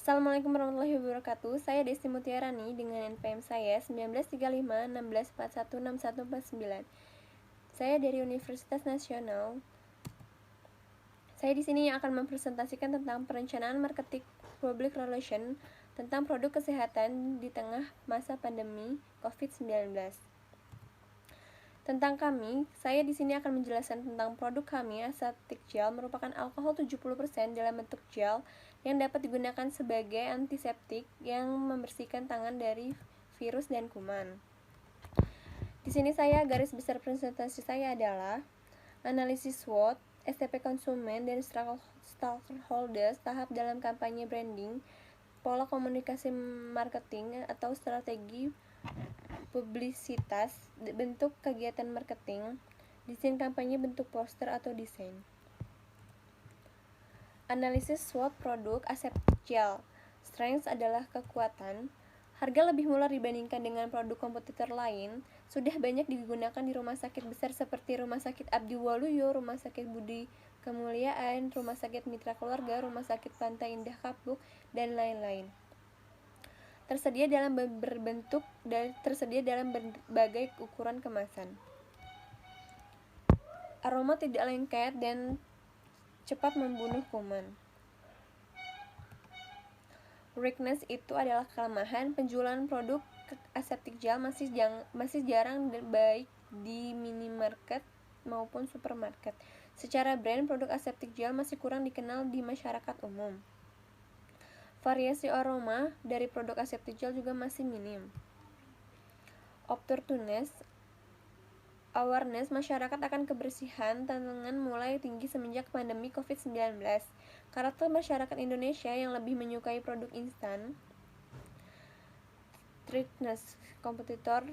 Assalamualaikum warahmatullahi wabarakatuh. Saya Desti Mutiarani dengan NPM saya 1935 16416149. Saya dari Universitas Nasional. Saya di sini akan mempresentasikan tentang perencanaan marketing public relation tentang produk kesehatan di tengah masa pandemi COVID-19. Tentang kami, saya di sini akan menjelaskan tentang produk kami. Aseptic gel merupakan alkohol 70% dalam bentuk gel yang dapat digunakan sebagai antiseptik yang membersihkan tangan dari virus dan kuman. Di sini garis besar presentasi saya adalah analisis SWOT, STP konsumen dan stakeholders, tahap dalam kampanye branding, pola komunikasi marketing atau strategi publisitas, bentuk kegiatan marketing, desain kampanye bentuk poster atau desain. Analisis SWOT produk aseptic gel. Strength adalah kekuatan. Harga lebih murah dibandingkan dengan produk kompetitor lain. Sudah banyak digunakan di rumah sakit besar seperti Rumah Sakit Abdi Waluyo, Rumah Sakit Budi Kemuliaan, Rumah Sakit Mitra Keluarga, Rumah Sakit Pantai Indah Kapuk, dan lain-lain. Tersedia dalam berbagai ukuran kemasan. Aroma tidak lengket dan cepat membunuh kuman. Weakness itu adalah kelemahan. Penjualan produk aseptic gel masih jarang baik di minimarket maupun supermarket. Secara brand, produk aseptic gel masih kurang dikenal di masyarakat umum. Variasi aroma dari produk aseptic gel juga masih minim. Opportuneness, awareness masyarakat akan kebersihan tangan mulai tinggi semenjak pandemi COVID-19. Karakter masyarakat Indonesia yang lebih menyukai produk instan. Strictness, kompetitor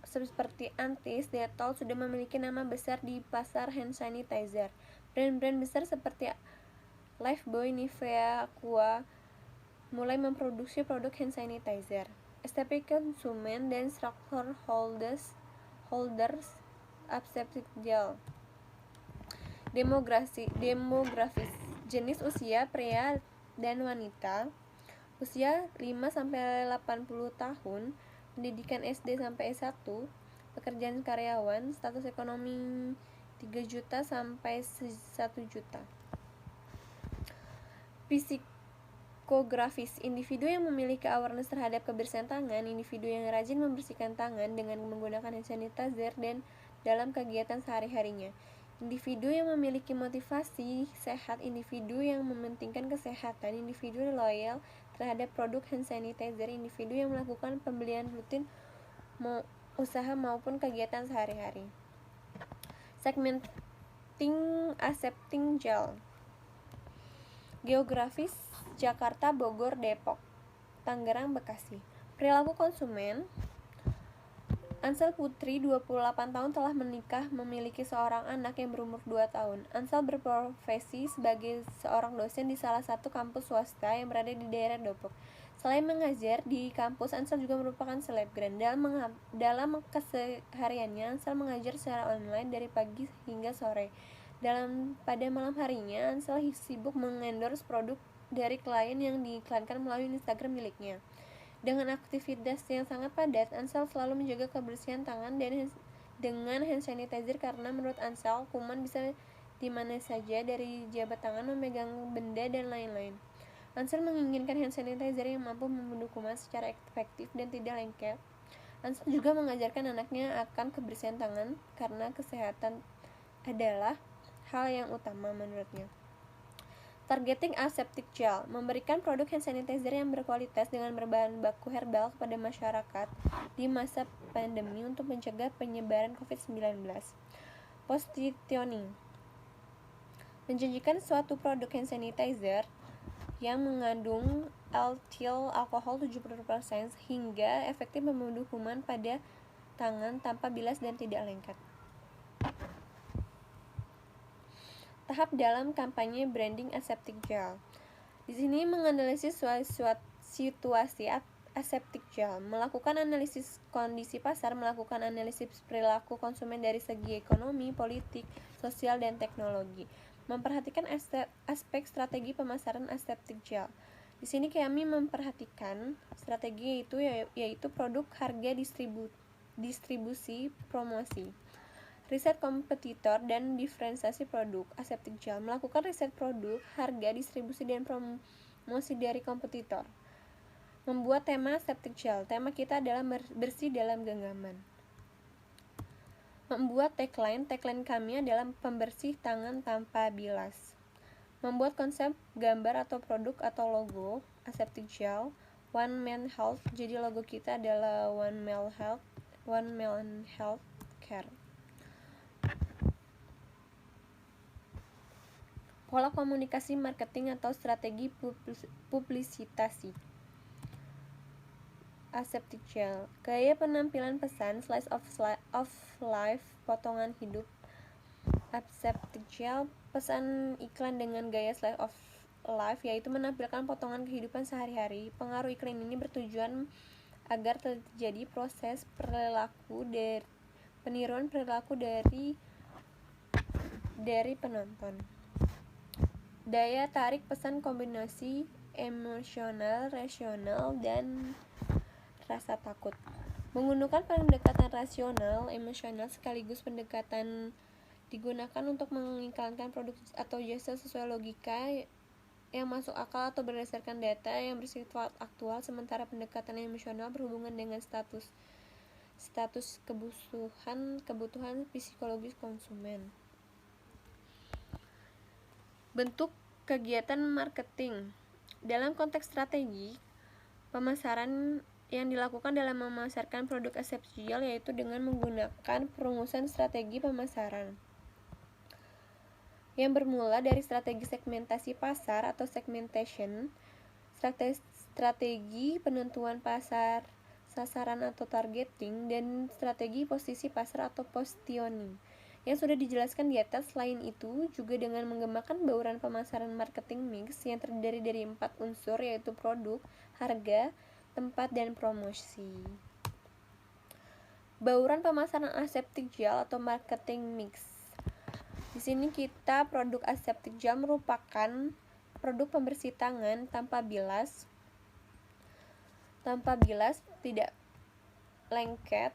seperti Antis, Dettol sudah memiliki nama besar di pasar hand sanitizer. Brand-brand besar seperti Lifebuoy, Nivea, Aqua mulai memproduksi produk hand sanitizer. STP konsumen dan stakeholders aseptic gel. Demografis, jenis usia pria dan wanita, usia 5-80 tahun, pendidikan SD sampai S1, pekerjaan karyawan, status ekonomi 3 juta sampai 1 juta. Psikografis, individu yang memiliki awareness terhadap kebersihan tangan, individu yang rajin membersihkan tangan dengan menggunakan hand sanitizer dan dalam kegiatan sehari-harinya. Individu yang memiliki motivasi sehat, individu yang mementingkan kesehatan, individu loyal terhadap produk hand sanitizer, individu yang melakukan pembelian rutin usaha maupun kegiatan sehari-hari. Segmenting aseptic gel. Geografis, Jakarta, Bogor, Depok, Tangerang, Bekasi. Perilaku konsumen, Ansel Putri, 28 tahun, telah menikah, memiliki seorang anak yang berumur 2 tahun. Ansel berprofesi sebagai seorang dosen di salah satu kampus swasta yang berada di daerah Depok. Selain mengajar di kampus, Ansel juga merupakan selebgram. Dalam kesehariannya, Ansel mengajar secara online dari pagi hingga sore. Pada malam harinya, Ansel sibuk mengendorse produk dari klien yang diiklankan melalui Instagram miliknya. Dengan aktivitas yang sangat padat, Ansel selalu menjaga kebersihan tangan dengan hand sanitizer karena menurut Ansel, kuman bisa di mana saja, dari jabat tangan, memegang benda, dan lain-lain. Ansel menginginkan hand sanitizer yang mampu membunuh kuman secara efektif dan tidak lengket. Ansel juga mengajarkan anaknya akan kebersihan tangan karena kesehatan adalah hal yang utama menurutnya. Targeting aseptic gel, memberikan produk hand sanitizer yang berkualitas dengan berbahan baku herbal kepada masyarakat di masa pandemi untuk mencegah penyebaran COVID-19. Positioning, menjanjikan suatu produk hand sanitizer yang mengandung alkyl alkohol 70% hingga efektif membunuh kuman pada tangan tanpa bilas dan tidak lengket. Tahap dalam kampanye branding aseptic gel. Di sini menganalisis situasi aseptic gel, melakukan analisis kondisi pasar, melakukan analisis perilaku konsumen dari segi ekonomi, politik, sosial, dan teknologi, memperhatikan aspek strategi pemasaran aseptic gel. Di sini kami memperhatikan strategi yaitu produk, harga, distribusi, promosi, riset kompetitor, dan diferensiasi produk. Aseptic Gel melakukan riset produk, harga, distribusi, dan promosi dari kompetitor. Membuat tema Aseptic Gel. Tema kita adalah bersih dalam genggaman. Membuat tagline kami adalah pembersih tangan tanpa bilas. Membuat konsep gambar atau produk atau logo Aseptic Gel, One Man Health. Jadi logo kita adalah One Man Health Care. Pola komunikasi marketing atau strategi publisitasi Aseptic Gel. Gaya penampilan pesan, slice of life, potongan hidup. Aseptic Gel pesan iklan dengan gaya slice of life, yaitu menampilkan potongan kehidupan sehari-hari. Pengaruh iklan ini bertujuan agar terjadi proses peniruan perilaku dari penonton. Daya tarik pesan kombinasi emosional, rasional, dan rasa takut. Menggunakan pendekatan rasional, emosional, sekaligus pendekatan digunakan untuk mengiklankan produk atau jasa sesuai logika yang masuk akal atau berdasarkan data yang bersifat aktual, sementara pendekatan emosional berhubungan dengan status kebutuhan psikologis konsumen. Bentuk kegiatan marketing. Dalam konteks strategi pemasaran yang dilakukan dalam memasarkan produk Aseptic Gel yaitu dengan menggunakan perumusan strategi pemasaran yang bermula dari strategi segmentasi pasar atau segmentation, strategi penentuan pasar, sasaran atau targeting, dan strategi posisi pasar atau positioning yang sudah dijelaskan di atas. Selain itu, juga dengan mengembangkan bauran pemasaran marketing mix yang terdiri dari 4 unsur, yaitu produk, harga, tempat, dan promosi. Bauran pemasaran Aseptic Gel atau marketing mix. Di sini kita produk Aseptic Gel merupakan produk pembersih tangan tanpa bilas, tidak lengket,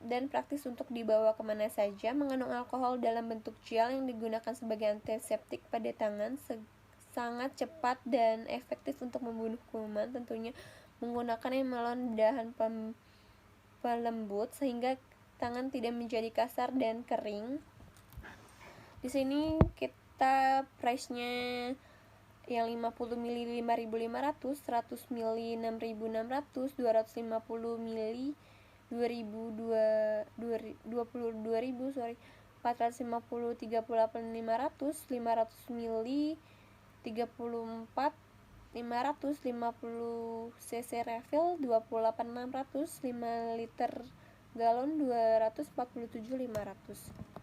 dan praktis untuk dibawa kemana saja. Mengandung alkohol dalam bentuk gel yang digunakan sebagai antiseptik pada tangan, sangat cepat dan efektif untuk membunuh kuman. Tentunya menggunakan emalon dahan pelembut sehingga tangan tidak menjadi kasar dan kering. Di sini kita price-nya yang 50 ml 5.500, 100 ml 6.600, 250 ml 22.000, 450 38.500, 500 ml 34.500, 50 cc refill 28.600, 5 liter galon 247.500.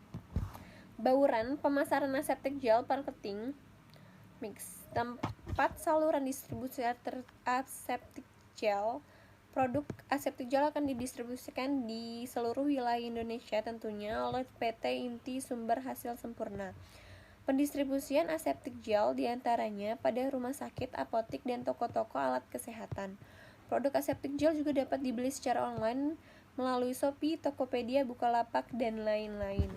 Bauran pemasaran Aseptic Gel marketing mix. Tempat saluran distribusi Aseptic Gel. Produk Aseptic Gel akan didistribusikan di seluruh wilayah Indonesia tentunya oleh PT Inti Sumber Hasil Sempurna. Pendistribusian Aseptic Gel diantaranya pada rumah sakit, apotik, dan toko-toko alat kesehatan. Produk Aseptic Gel juga dapat dibeli secara online melalui Shopee, Tokopedia, Bukalapak, dan lain-lain.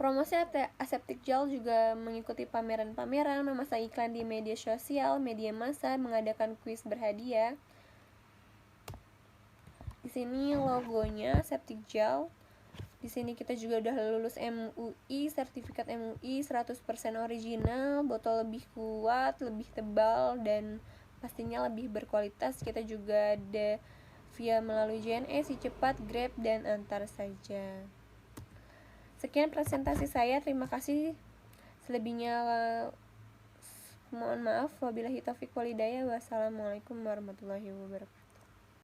Promosi Aseptic Gel juga mengikuti pameran-pameran, memasang iklan di media sosial, media massa, mengadakan kuis berhadiah. Di sini logonya Aseptic Gel. Di sini kita juga udah lulus MUI, sertifikat MUI 100% original, botol lebih kuat, lebih tebal, dan pastinya lebih berkualitas. Kita juga ada via melalui JNE, Si Cepat, Grab, dan Antar saja. Sekian presentasi saya, terima kasih. Selebihnya mohon maaf. Wabillahi taufiq walhidayah. Wassalamualaikum warahmatullahi wabarakatuh.